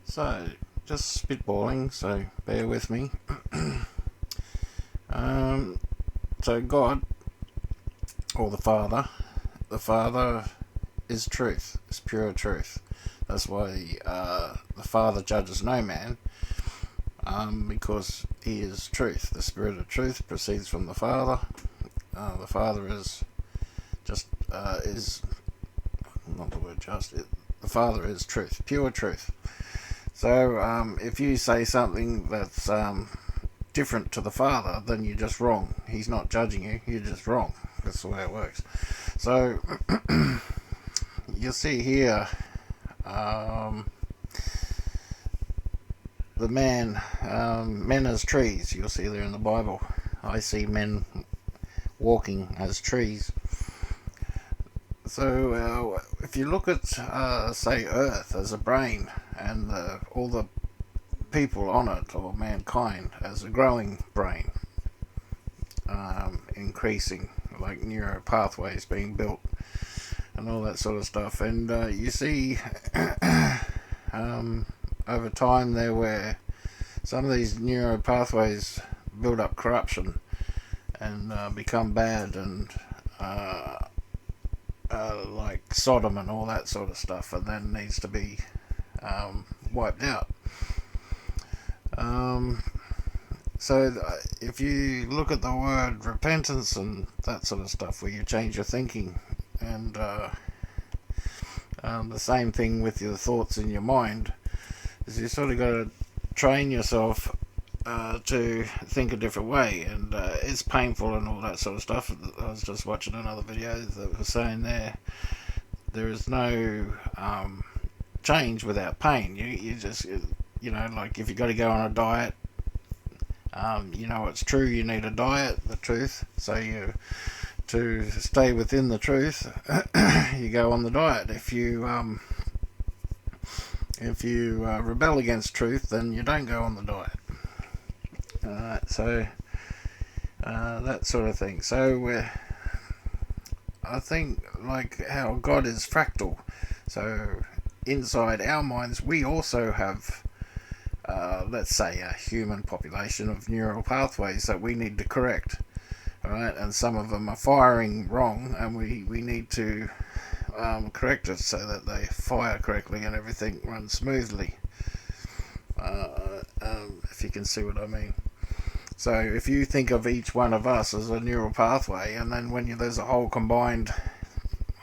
So, just spitballing, so bear with me. So God, or the Father is truth, is pure truth. That's why the Father judges no man, because he is truth. The Spirit of truth proceeds from the Father. The Father is just, is, not the word just, the Father is truth, pure truth. So if you say something that's different to the Father, then you're just wrong. He's not judging you, you're just wrong. That's the way it works. So you'll see here the men as trees. You'll see there in the Bible. I see men walking as trees. So if you look at say Earth as a brain, and all the people on it, or mankind, as a growing brain, increasing, like neural pathways being built and all that sort of stuff, and you see over time there where some of these neural pathways build up corruption and become bad, and like Sodom and all that sort of stuff, and then needs to be wiped out. So if you look at the word repentance and that sort of stuff, where you change your thinking, and the same thing with your thoughts in your mind, is you sort of got to train yourself to think a different way, and it's painful and all that sort of stuff. I was just watching another video that was saying there is no change without pain. You just, you know, like if you got to go on a diet, you know it's true, you need a diet, the truth. So you, to stay within the truth, you go on the diet. If you rebel against truth, then you don't go on the diet. So that sort of thing. So I think like how God is fractal. So inside our minds, we also have, let's say, a human population of neural pathways that we need to correct. Right, and some of them are firing wrong, and we need to correct it so that they fire correctly and everything runs smoothly. If you can see what I mean. So if you think of each one of us as a neural pathway, and then when there's a whole combined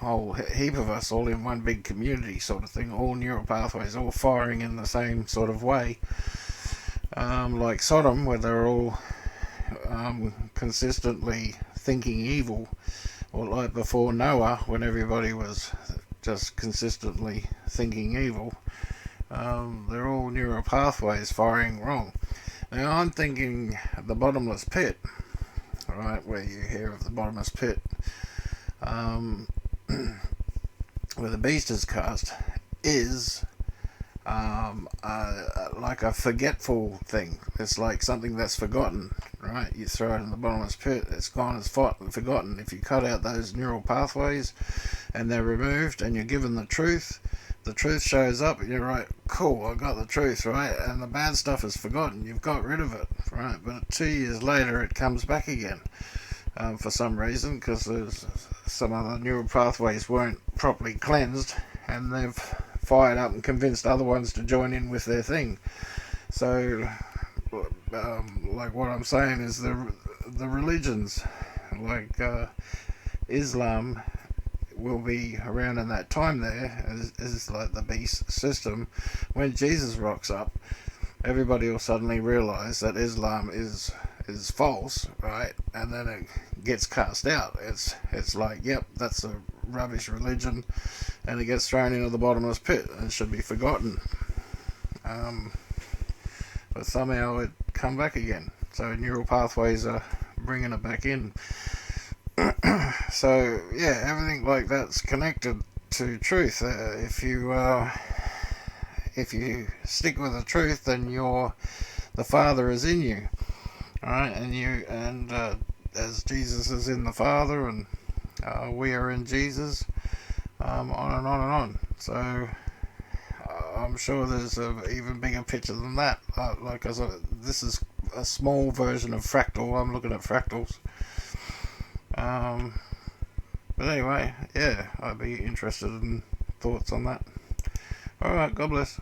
whole heap of us all in one big community sort of thing, all neural pathways all firing in the same sort of way, like Sodom, where they're all consistently thinking evil, or like before Noah, when everybody was just consistently thinking evil. They're all neural pathways firing wrong. Now I'm thinking the bottomless pit, right, where you hear of the bottomless pit, where the beast is cast, is like a forgetful thing. It's like something that's forgotten, right? You throw it in the bottomless pit, it's gone, it's forgotten. If you cut out those neural pathways and they're removed, and you're given the truth shows up, and you're right, cool, I got the truth, right? And the bad stuff is forgotten, you've got rid of it, right? But 2 years later it comes back again, for some reason, because there's some other neural pathways weren't properly cleansed, and they've fired up and convinced other ones to join in with their thing. So like what I'm saying is the religions, like Islam, will be around in that time there, is like the beast system. When Jesus rocks up, everybody will suddenly realize that Islam is false, right? And then it gets cast out. It's like, yep, that's a rubbish religion, and it gets thrown into the bottomless pit and should be forgotten. But somehow it come back again. So neural pathways are bringing it back in. So yeah, everything like that's connected to truth. If you stick with the truth, then the Father is in you, alright, and as Jesus is in the Father, and we are in Jesus, on and on and on. So I'm sure there's an even bigger picture than that. Like I said, this is a small version of fractal. I'm looking at fractals. But anyway, yeah, I'd be interested in thoughts on that. Alright, God bless.